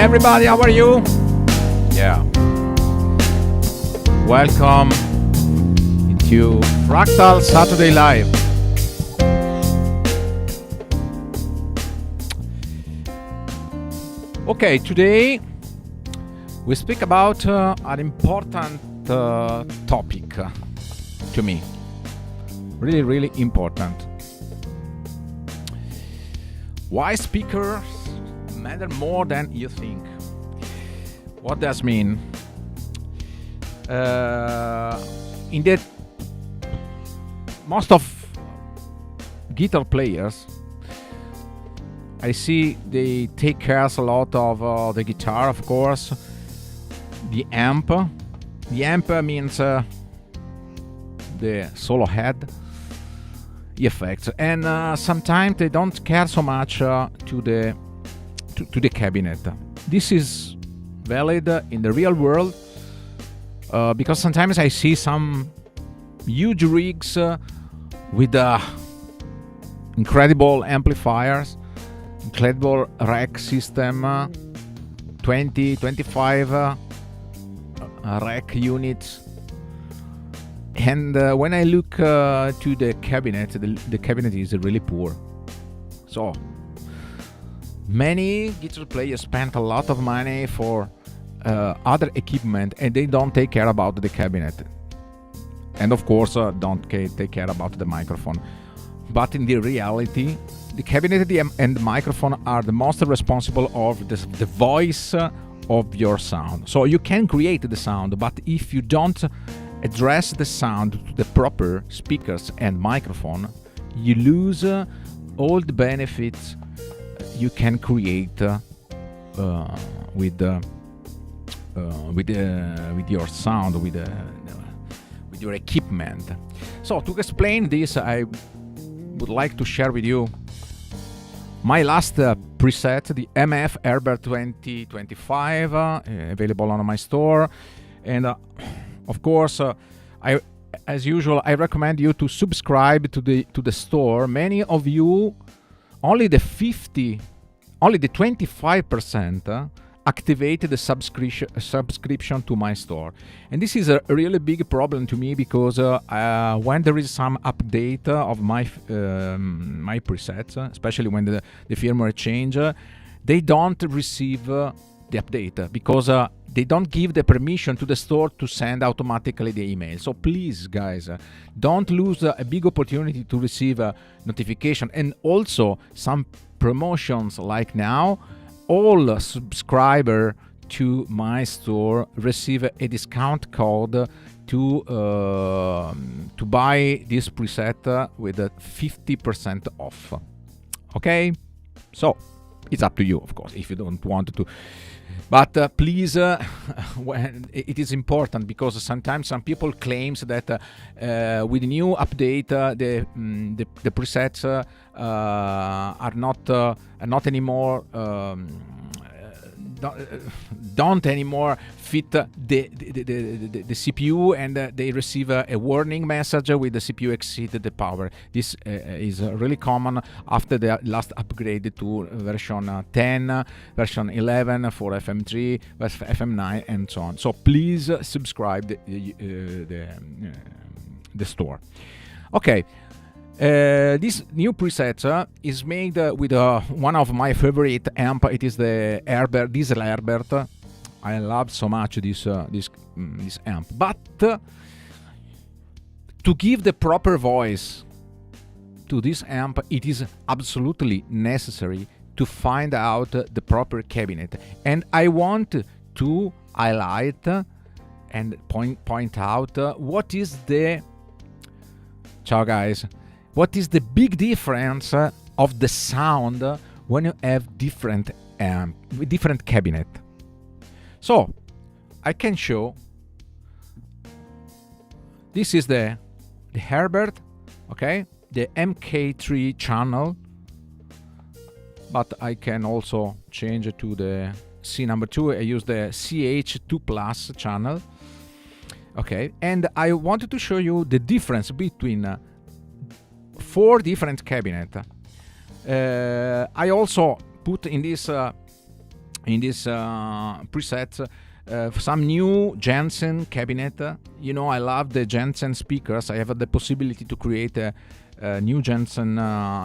everybody, how are you? Yeah. Welcome into Fractal Saturday Live. Okay, today we speak about an important topic to me. Really, really important. Why speakers matter more than you think. What does mean? In the most of guitar players, I see they take care a lot of the guitar, of course, the amp. The amp means the solo head, the effects, and sometimes they don't care so much to the cabinet. This is valid in the real world because sometimes I see some huge rigs with incredible amplifiers, incredible rack system, 20, 25 rack units. And when I look to the cabinet, the cabinet is really poor. So many guitar players spend a lot of money for other equipment and they don't take care about the cabinet. And of course, don't take care about the microphone. But in the reality, the cabinet and the microphone are the most responsible of the voice of your sound. So you can create the sound, but if you don't address the sound to the proper speakers and microphone, you lose all the benefits you can create with your sound, with your equipment. So to explain this, I would like to share with you my last preset, the MF Herbert 2025, available on my store. And of course, as usual, I recommend you to subscribe to the store. Many of you, only the 25% activated the subscription to my store, and this is a really big problem to me because when there is some update of my my presets, especially when the firmware change, they don't receive the update because they don't give the permission to the store to send automatically the email. So please, guys, don't lose a big opportunity to receive a notification. And also some promotions like now, all subscriber to my store receive a discount code to buy this preset with a 50% off. Okay, so it's up to you, of course, if you don't want to. But please, when it is important because sometimes some people claims that with the new update the presets are not anymore don't anymore fit the CPU, and they receive a warning message with the CPU exceeded the power. This is really common after the last upgrade to version 10, version 11 for FM3, FM9, and so on. So please subscribe the store. Okay. This new preset is made with one of my favorite amp. It is the Herbert, diesel Herbert. I love so much this amp. But to give the proper voice to this amp, it is absolutely necessary to find out the proper cabinet. And I want to highlight and point out what is the... Ciao, guys. What is the big difference of the sound when you have different cabinet? So I can show. This is the Herbert, okay, the MK3 channel, but I can also change it to the C number 2. I use the CH2 Plus channel, okay, and I wanted to show you the difference between 4 different cabinets. I also put in this in this preset some new Jensen cabinet. You know, I love the Jensen speakers. I have the possibility to create a new Jensen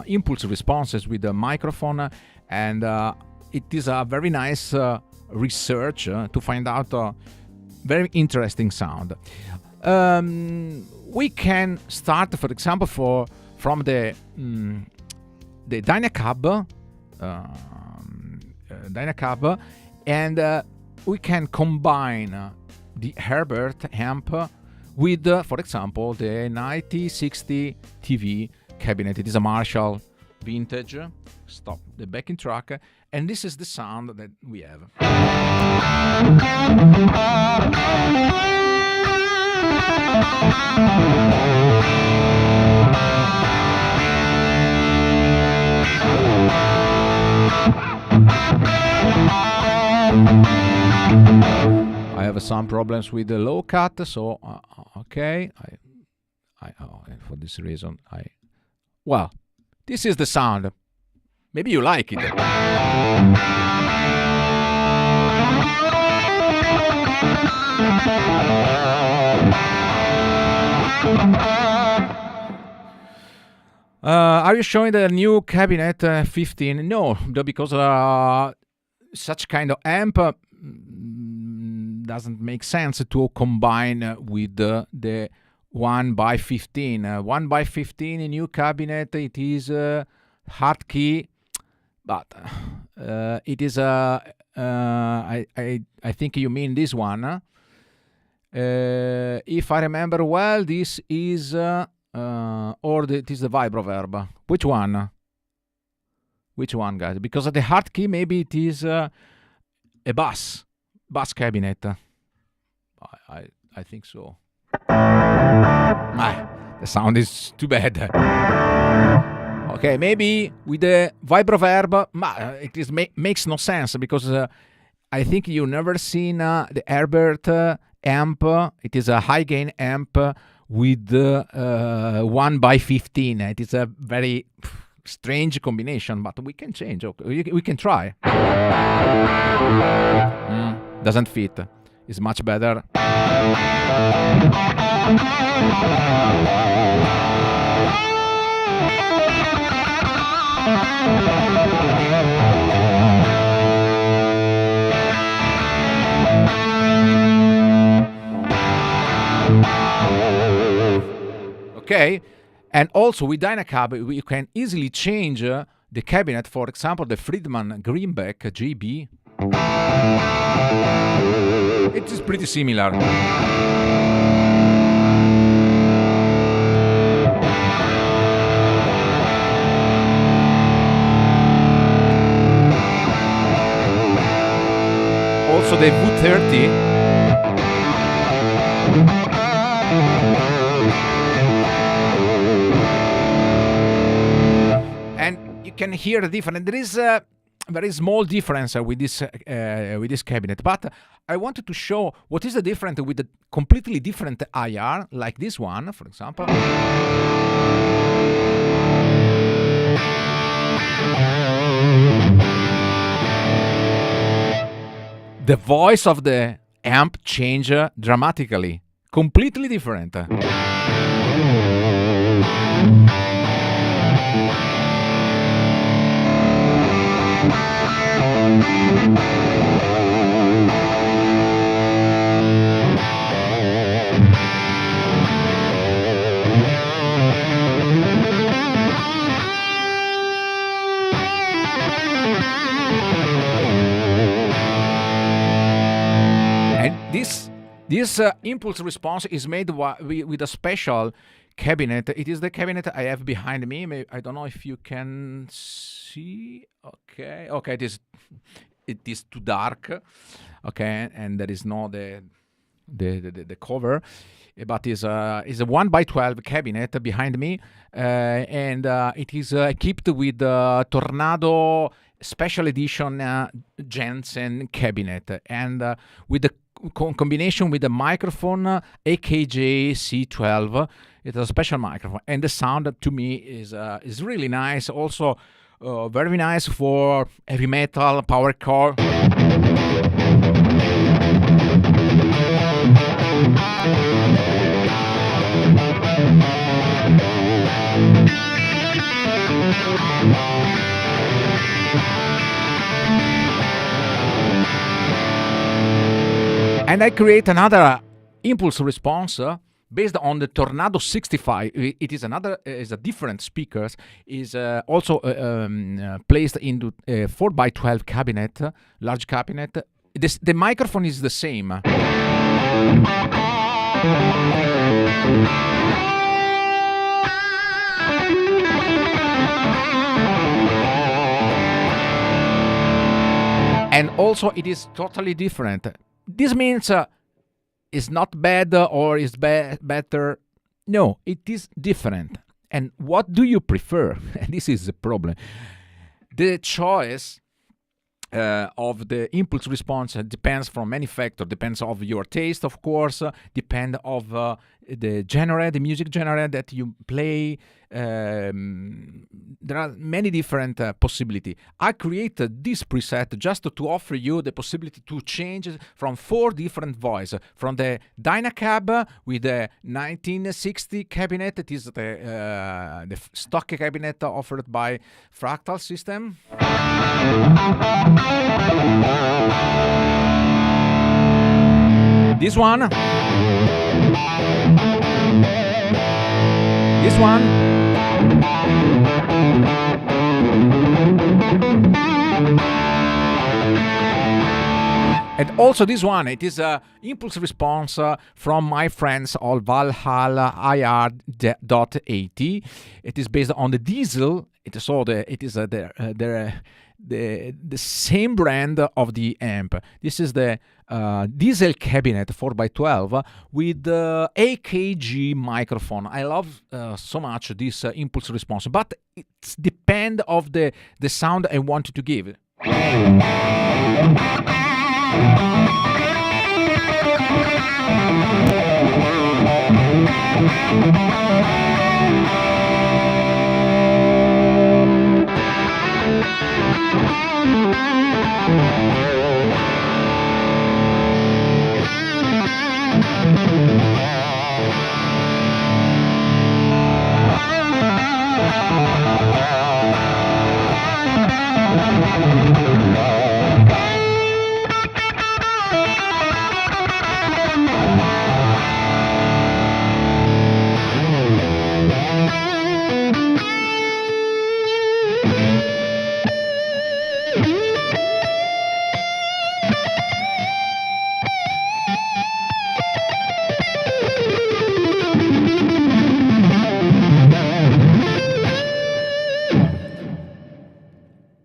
impulse responses with the microphone, and it is a very nice research to find out a very interesting sound. We can start, for example, from the DynaCab, and we can combine the Herbert amp with, for example, the 9060 TV cabinet. It is a Marshall vintage. Stop the backing track, and this is the sound that we have. I have some problems with the low cut, so okay. For this reason, well, this is the sound. Maybe you like it. Are you showing the new cabinet 15? No, because such kind of amp doesn't make sense to combine with the 1x15. 1x15 new cabinet, it is hard key, but it is I think you mean this one. If I remember well, this is it is the vibroverb. Which one? Which one, guys? Because the hard key, maybe it is a bass cabinet. I think so. The sound is too bad. Okay, maybe with the vibroverb, it is makes no sense, because I think you never seen the Herbert amp. It is a high gain amp with 1x15. It is a very strange combination, but we can change. Okay, we can try. Doesn't fit. It's much better. Okay, and also with DynaCab, we can easily change the cabinet. For example, the Friedman Greenback GB. It is pretty similar. Also the V30. Can hear the difference. There is a very small difference with this cabinet, but I wanted to show what is the difference with the completely different IR, like this one, for example. The voice of the amp change dramatically, completely different. This impulse response is made with a special cabinet. It is the cabinet I have behind me. I don't know if you can see. Okay, it is too dark. Okay, and there is no the cover, but is a 1x12 cabinet behind me, and it is equipped with the Tornado Special Edition Jensen cabinet, and with the combination with the microphone AKG C12. It's a special microphone, and the sound to me is really nice. Also, very nice for heavy metal, power chord. And I create another impulse response based on the Tornado 65. It is another, is a different speakers. Is also placed into a 4x12 cabinet, large cabinet. The microphone is the same. And also it is totally different. This means it's not bad or is better. No, it is different. And what do you prefer? This is the problem. The choice of the impulse response depends from many factors. Depends of your taste, of course. Depend of the genre, the music genre that you play. There are many different possibilities. I created this preset just to offer you the possibility to change from 4 different voices. From the DynaCab with the 1960 cabinet, it is the stock cabinet offered by Fractal System. This one. This one. And also this one, it is a impulse response from my friends of Valhalla IR.80. It is based on the diesel. It is the same brand of the amp. This is the diesel cabinet 4x12 with the AKG microphone. I love so much this impulse response, but it depends of the sound I want to give.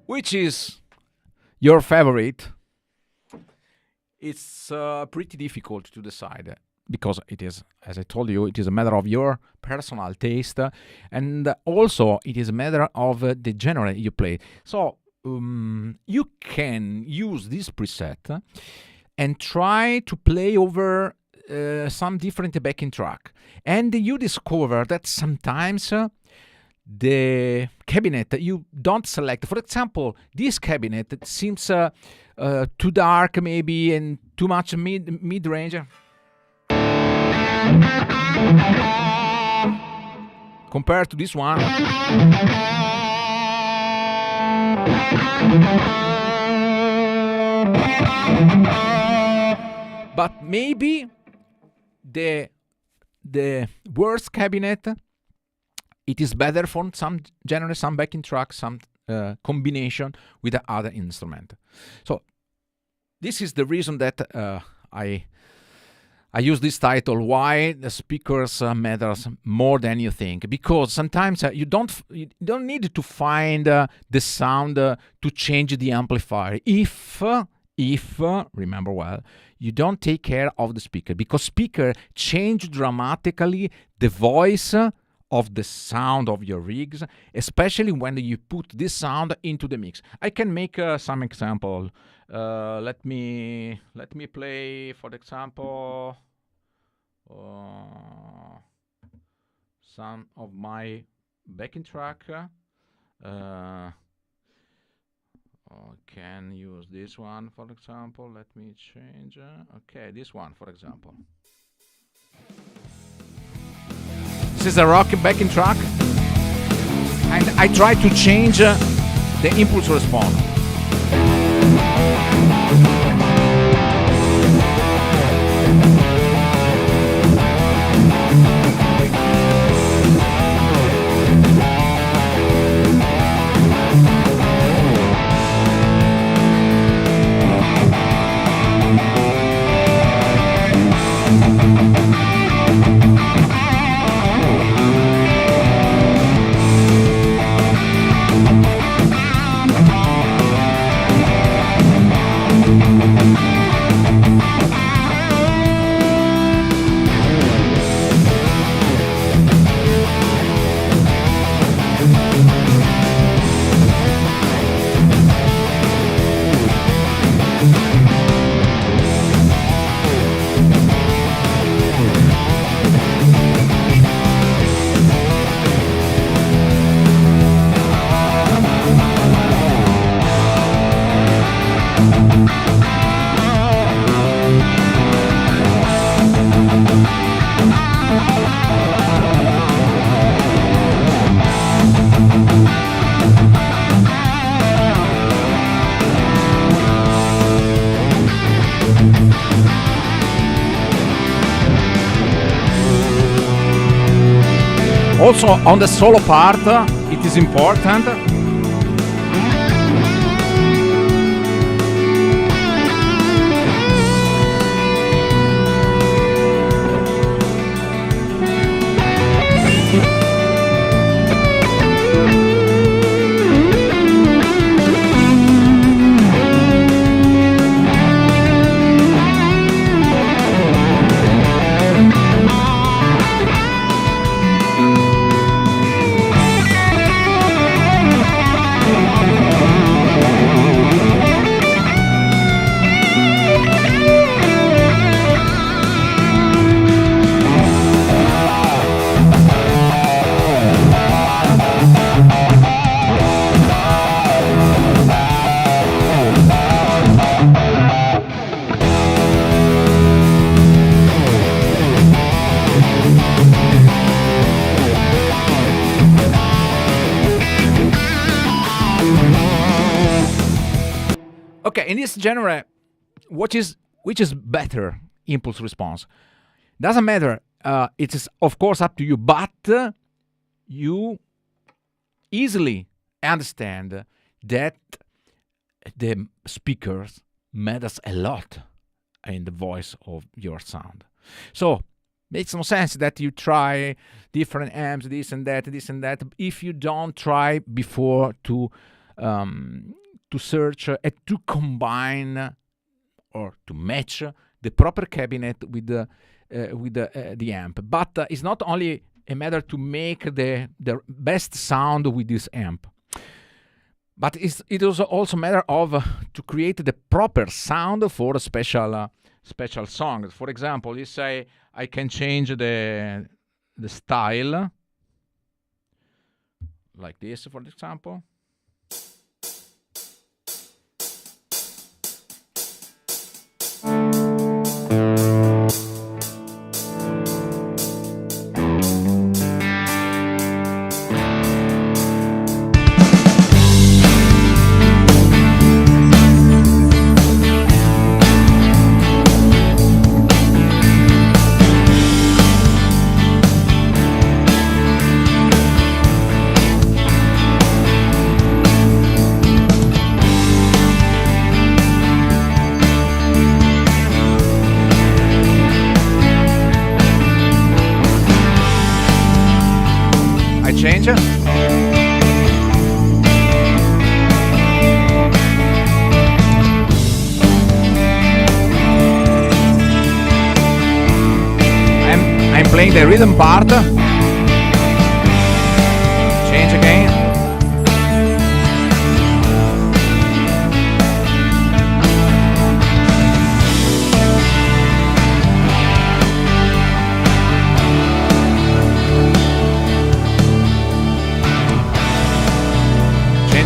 Which is your favorite? It's pretty difficult to decide because it is, as I told you, it is a matter of your personal taste, and also it is a matter of the genre you play. So you can use this preset and try to play over some different backing track, and you discover that sometimes the cabinet you don't select. For example, this cabinet seems too dark maybe and too much mid-range compared to this one. But maybe the worst cabinet, it is better for some genre, some backing track, some combination with the other instrument. So this is the reason that I use this title, Why the Speakers Matters More Than You Think. Because sometimes you don't need to find the sound to change the amplifier. If remember well, you don't take care of the speaker, because speaker change dramatically the voice of the sound of your rigs, especially when you put this sound into the mix. I can make some example. Let me play, for example, some of my backing track. can use this one, for example. Let me change. Okay, this one, for example. This is a rock backing track, and I try to change the impulse response. Also on the solo part, it is important Okay, in this genre, which is better impulse response? Doesn't matter. It is of course up to you, but you easily understand that the speakers matters a lot in the voice of your sound. So makes no sense that you try different amps, this and that, if you don't try before to search and to combine or to match the proper cabinet with the amp. But it's not only a matter to make the best sound with this amp, but it is also a matter of to create the proper sound for a special song. For example, you say I can change the style like this, for example. Change it. I'm playing the rhythm part. Change again.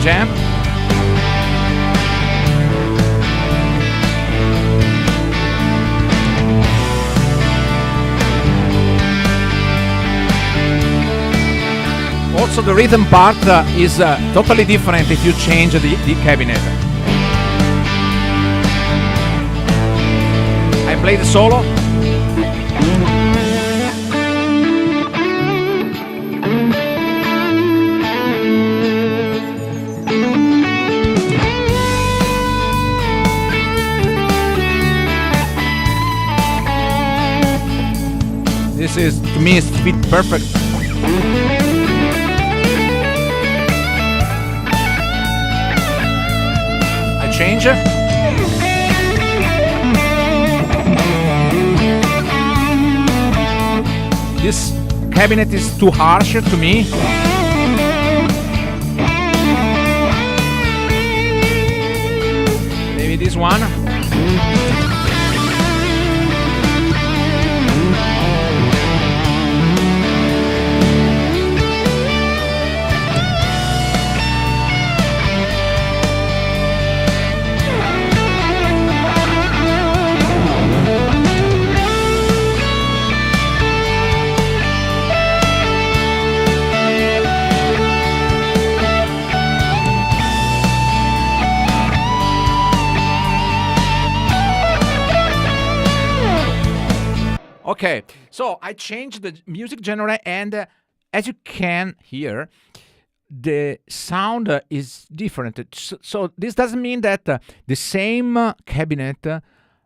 Jam. Also, the rhythm part is totally different if you change the cabinet. I play the solo. This is, to me, it's fit perfect. I change it. This cabinet is too harsh to me. Maybe this one. Okay, so I changed the music genre, and as you can hear, the sound is different. So this doesn't mean that the same cabinet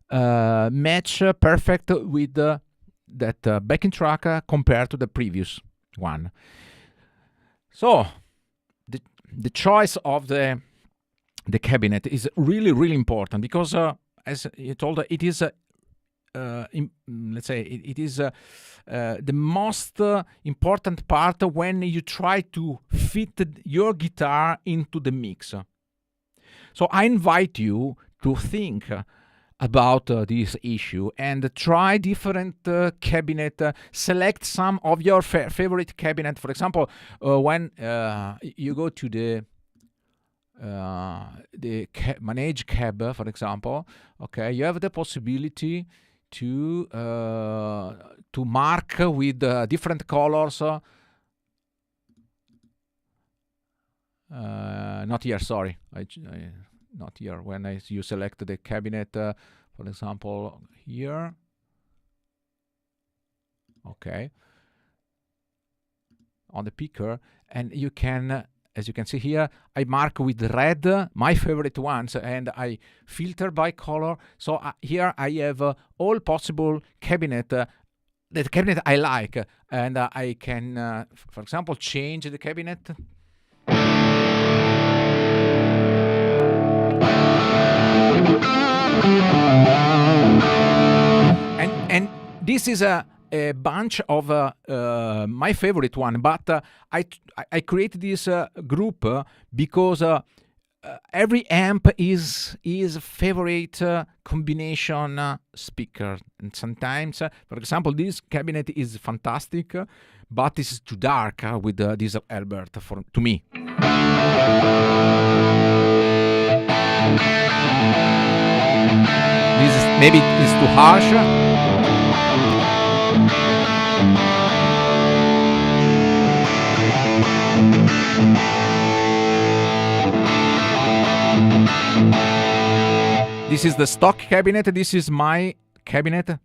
match perfect with that backing track compared to the previous one. So the choice of the cabinet is really important, because as you told, it is let's say it is the most important part when you try to fit your guitar into the mix. So I invite you to think about this issue and try different cabinet. Select some of your favorite cabinet. For example, when you go to the manage cab, for example, okay, you have the possibility to mark with different colors. Not here, sorry. Not here. When you select the cabinet, for example, here. Okay. On the picker, and you can, as you can see here, I mark with red my favorite ones, and I filter by color. So here I have all possible cabinet, the cabinet I like, and I can, for example, change the cabinet. And this is a bunch of my favorite one, but I created this group because every amp is favorite combination speaker, and sometimes, for example, this cabinet is fantastic, but it's too dark with this Albert to me. This is, maybe it's too harsh. This is the stock cabinet. This is my cabinet.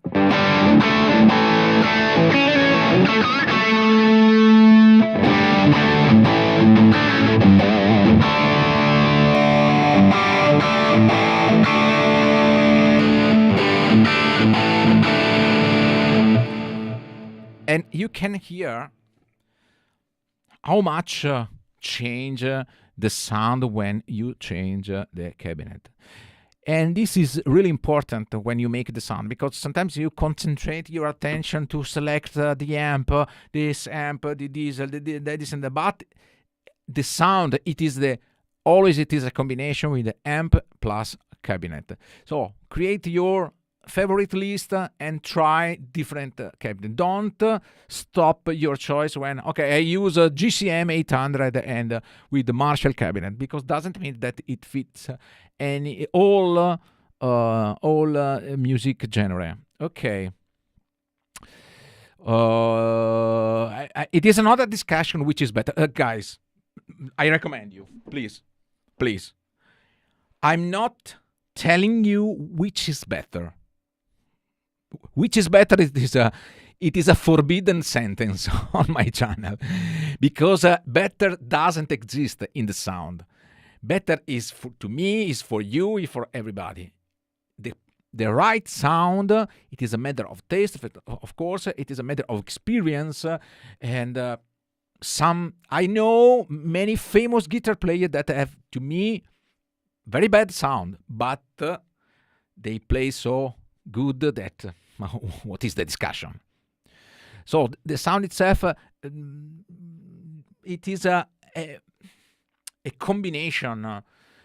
And you can hear how much change the sound when you change the cabinet. And this is really important when you make the sound, because sometimes you concentrate your attention to select the amp, this amp, the diesel, this and the, but the sound, always it is a combination with the amp plus cabinet. So create your favorite list and try different cabinet. Don't stop your choice when, okay, I use a GCM 800 and with the Marshall cabinet, because doesn't mean that it fits all music genre. Okay. It is another discussion which is better. Guys, I recommend you, please. I'm not telling you which is better. Which is better, it is a forbidden sentence on my channel, because better doesn't exist in the sound. Better is to me, is for you, is for everybody. The right sound, it is a matter of taste, of course, it is a matter of experience, and I know many famous guitar players that have, to me, very bad sound, but they play so good that what is the discussion? So the sound itself, it is a combination.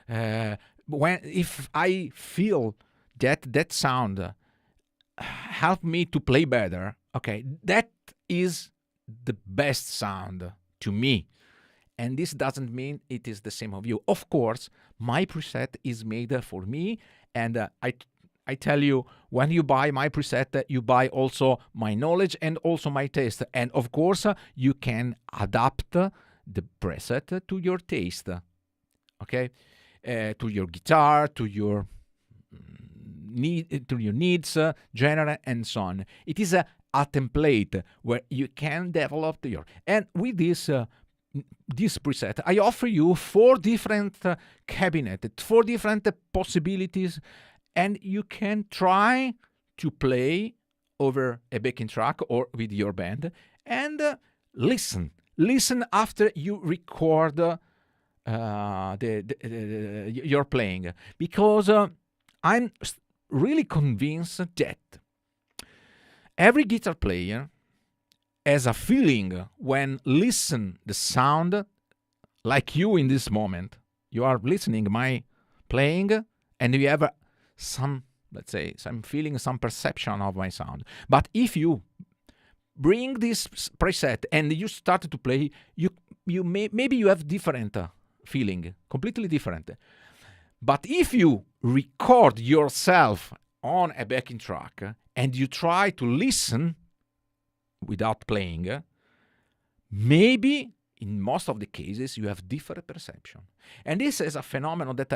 If I feel that sound help me to play better, okay, that is the best sound to me. And this doesn't mean it is the same of you. Of course, my preset is made for me, and I tell you, when you buy my preset, you buy also my knowledge and also my taste. And of course, you can adapt the preset to your taste, okay? To your guitar, to your needs, genre, and so on. It is a template where you can develop your. And with this preset, I offer you 4 different cabinets, 4 different possibilities, and you can try to play over a backing track or with your band, and listen after you record your playing, because I'm really convinced that every guitar player has a feeling when listen the sound, like you in this moment. You are listening my playing, and you have some, let's say, some feeling, some perception of my sound. But if you bring this preset and you start to play, maybe you have different feeling, completely different. But if you record yourself on a backing track and you try to listen without playing, maybe in most of the cases you have different perception. And this is a phenomenon that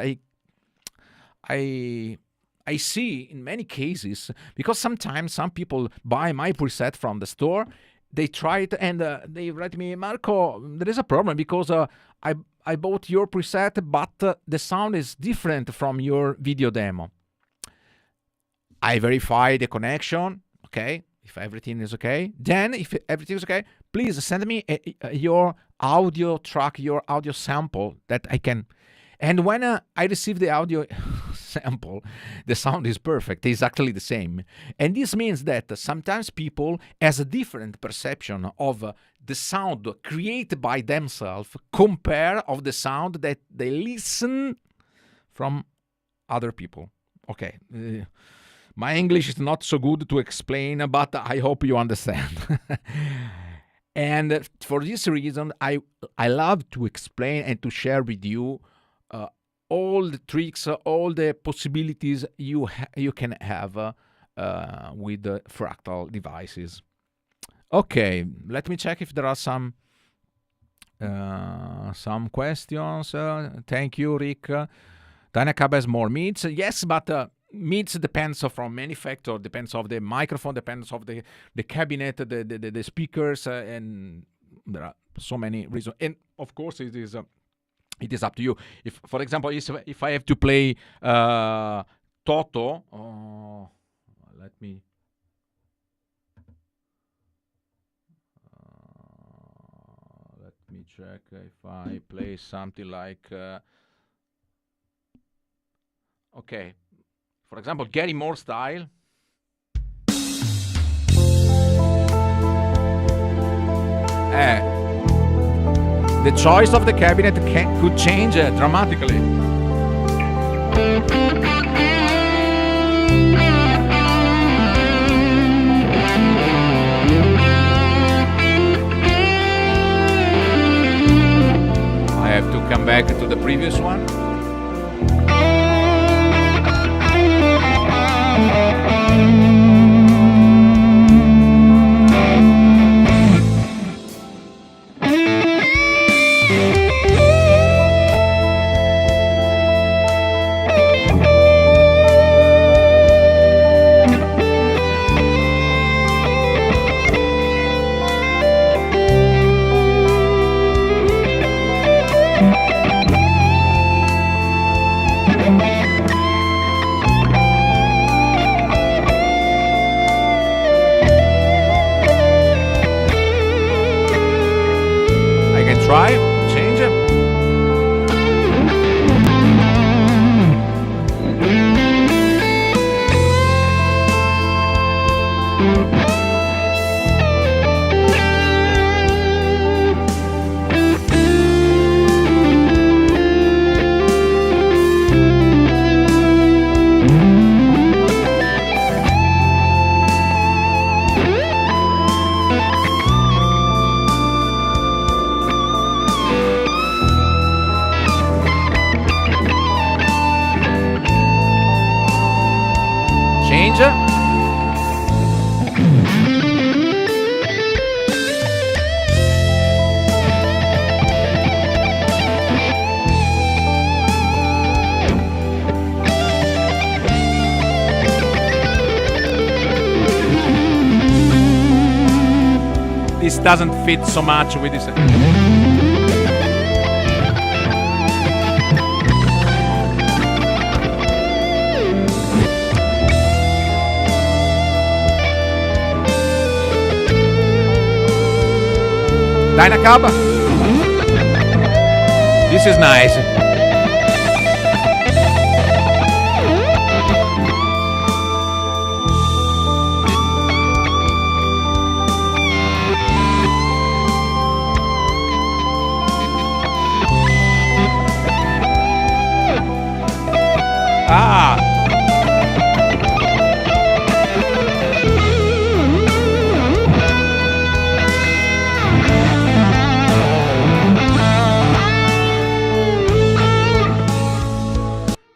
I see in many cases, because sometimes some people buy my preset from the store, they try it and they write me, Marco, there is a problem because I bought your preset, but the sound is different from your video demo. I verify the connection, okay, if everything is okay. Then, if everything is okay, please send me your audio track, your audio sample that I can. And when I receive the audio sample, the sound is perfect. It's actually the same. And this means that sometimes people has a different perception of the sound created by themselves compared of the sound that they listen from other people. Okay. My English is not so good to explain, but I hope you understand. And for this reason, I love to explain and to share with you all the tricks, all the possibilities you can have with the Fractal devices. Okay, let me check if there are some questions. Thank you, Rick. DynaCab has more mids. Yes, but mids depends from many factors. Depends of the microphone, depends of the cabinet, the speakers, and there are so many reasons. And of course, it is up to you. If, for example, if I have to play Toto, let me check if I play something like okay, for example, Gary Moore style. The choice of the cabinet could change dramatically. I have to come back to the previous one. Try, change. This doesn't fit so much with this. DynaCab. This is nice.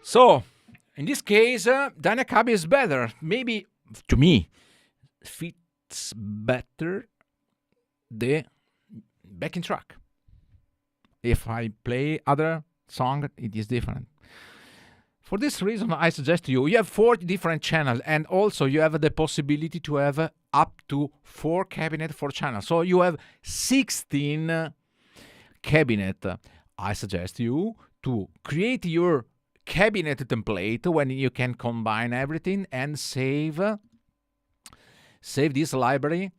So, in this case, DynaCab is better. Maybe, to me, fits better the backing track. If I play other song, it is different. For this reason, I suggest to you, you have 40 different channels, and also you have the possibility to have up to 4 cabinets for channels. So you have 16 cabinet. I suggest you to create your cabinet template when you can combine everything and save this library,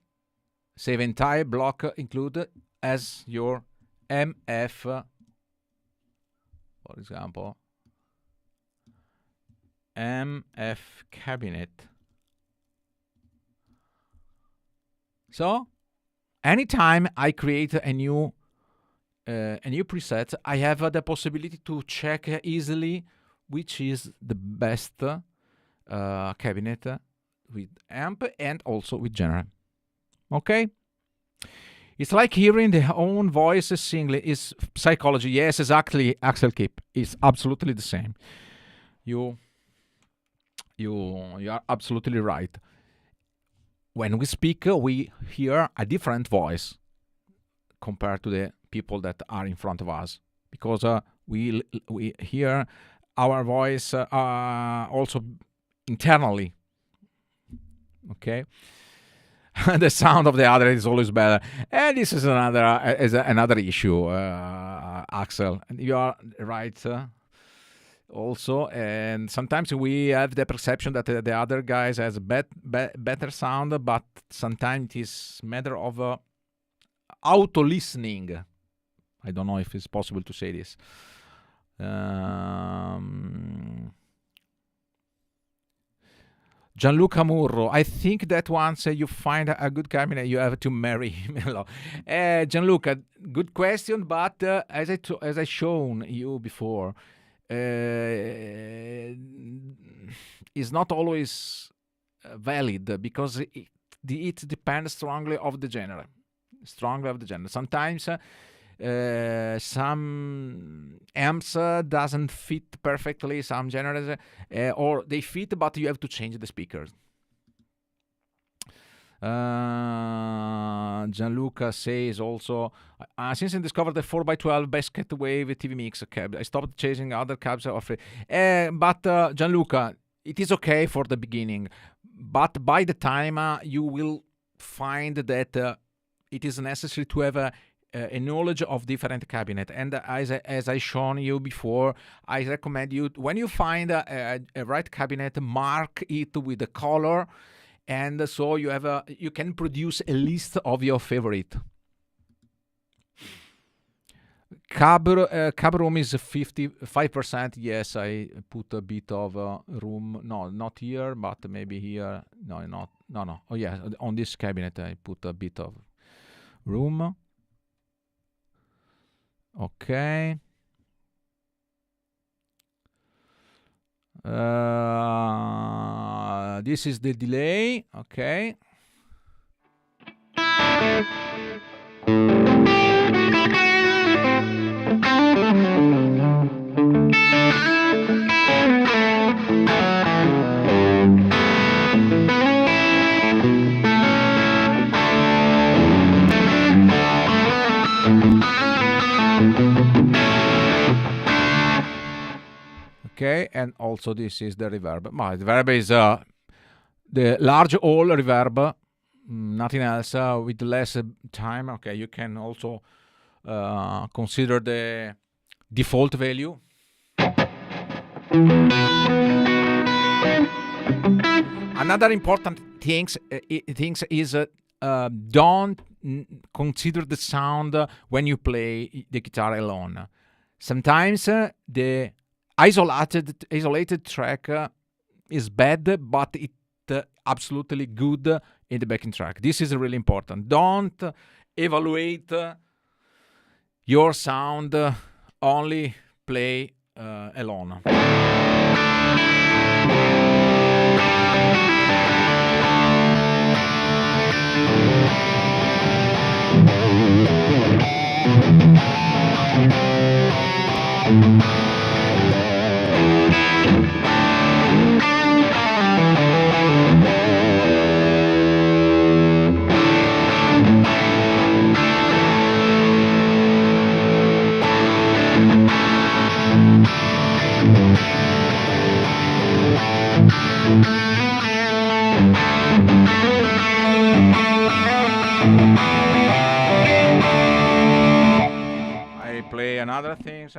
save entire block included as your MF, for example, MF cabinet. So anytime I create a new preset, I have the possibility to check easily which is the best cabinet with amp and also with general. Okay? It's like hearing the own voice singly. Is psychology. Yes, exactly, Axel Kipp. It's absolutely the same. You are absolutely right. When we speak, we hear a different voice compared to the people that are in front of us, because we hear our voice also internally. Okay, the sound of the other is always better, and this is another issue, Axel. You are right. Also, and sometimes we have the perception that the other guys has better sound, but sometimes it is matter of auto listening. I don't know if it's possible to say this. Gianluca Murro, I think that once you find a good cabinet, you have to marry him. Gianluca, good question, but as I shown you before, is not always valid, because it depends strongly of the genre. Sometimes some amps doesn't fit perfectly, some genres, or they fit, but you have to change the speakers. Gianluca says also, since I discovered the 4x12 basket wave TV mix cab, I stopped chasing other cabs. But Gianluca, it is okay for the beginning, but by the time you will find that it is necessary to have a knowledge of different cabinet. And as I shown you before, I recommend you, when you find a right cabinet, mark it with a color, and so you can produce a list of your favorite. Cab room is 55%. Yes, I put a bit of room. No, not here, but maybe here. No, not. No. Oh yeah, on this cabinet I put a bit of room. Okay. This is the delay. Okay. Okay, and also this is the reverb. The reverb is the large hall reverb, nothing else, with less time. Okay, you can also consider the default value. Another important things is don't consider the sound when you play the guitar alone. Sometimes the isolated track is bad, but it absolutely good in the backing track. This is really important. Don't evaluate your sound only play alone. I play another things.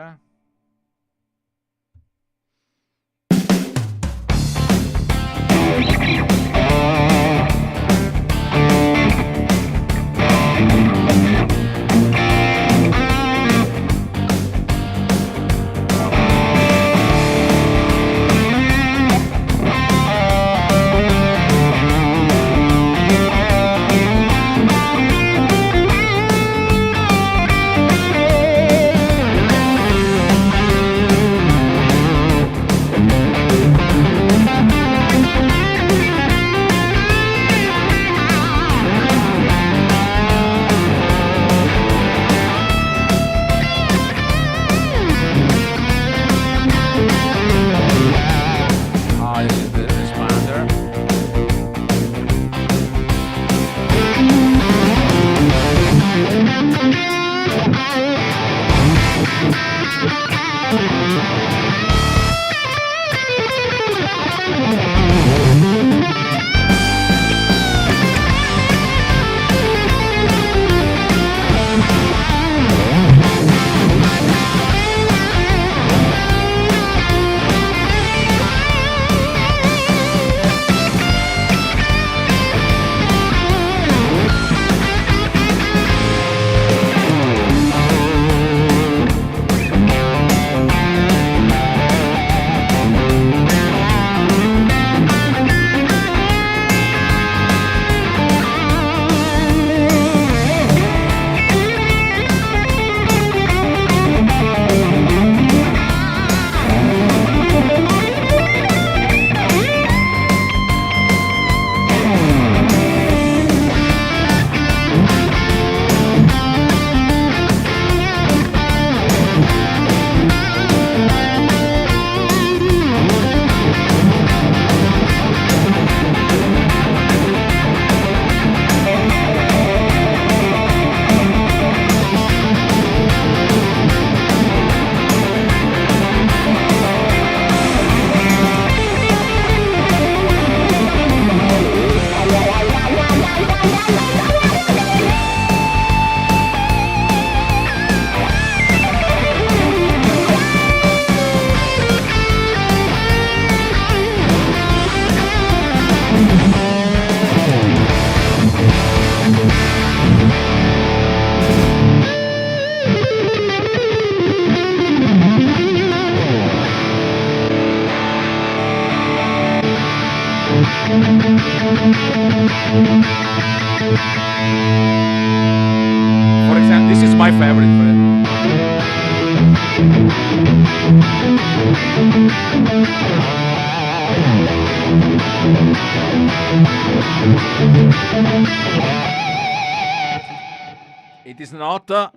favorite. It is not or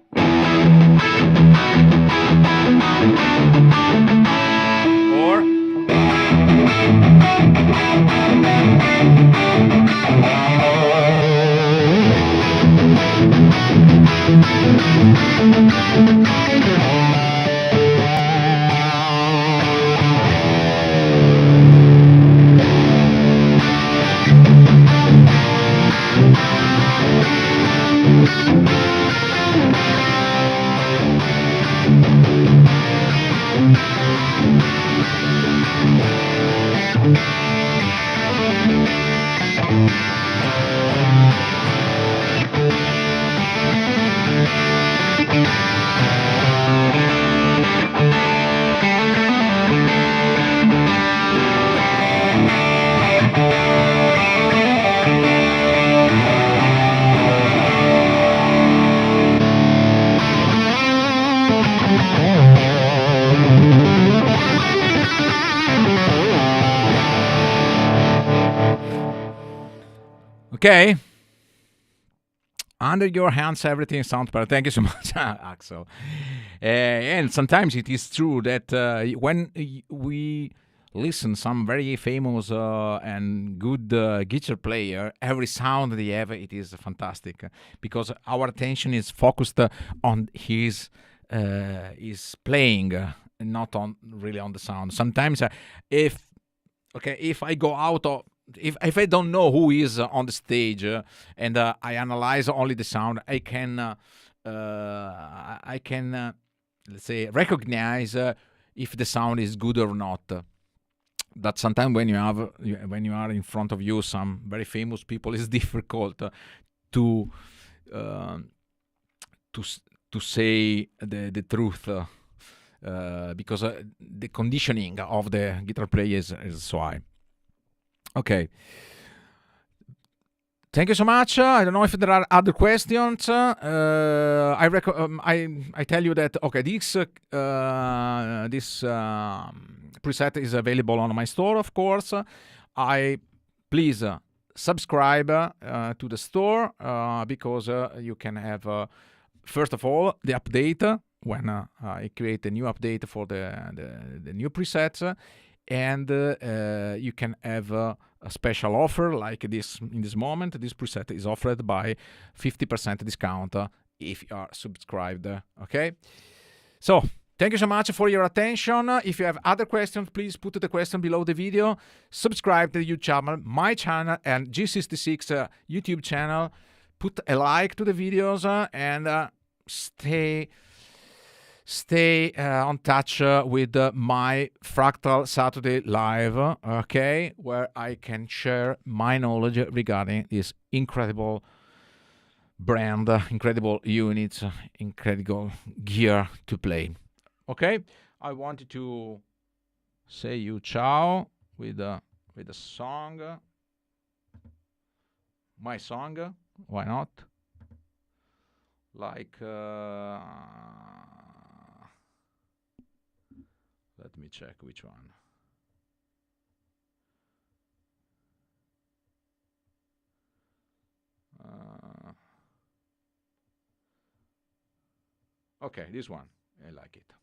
okay. Under your hands, everything sounds better. Thank you so much, Axel. And sometimes it is true that when we listen some very famous and good guitar player, every sound they have, it is fantastic because our attention is focused on his playing, not on really on the sound. Sometimes if I go out of if I don't know who is on the stage and I analyze only the sound, I can let's say recognize if the sound is good or not. That sometimes when you are in front of you some very famous people, it's difficult to say the truth because the conditioning of the guitar player is so high. Okay. Thank you so much. I don't know if there are other questions. I tell you that this preset is available on my store, of course. Please subscribe to the store because you can have first of all the update when I create a new update for the new presets. And you can have a special offer like this in this moment. This preset is offered by 50% discount if you are subscribed. Okay, so thank you so much for your attention. If you have other questions, please put the question below the video. Subscribe to the YouTube channel, my channel, and G66 YouTube channel. Put a like to the videos and stay on touch with my Fractal Saturday live, okay, where I can share my knowledge regarding this incredible brand, incredible units, incredible gear to play. Okay, I wanted to say you ciao with a song, my song. Why not? Like. Let me check which one. Okay, this one. I like it.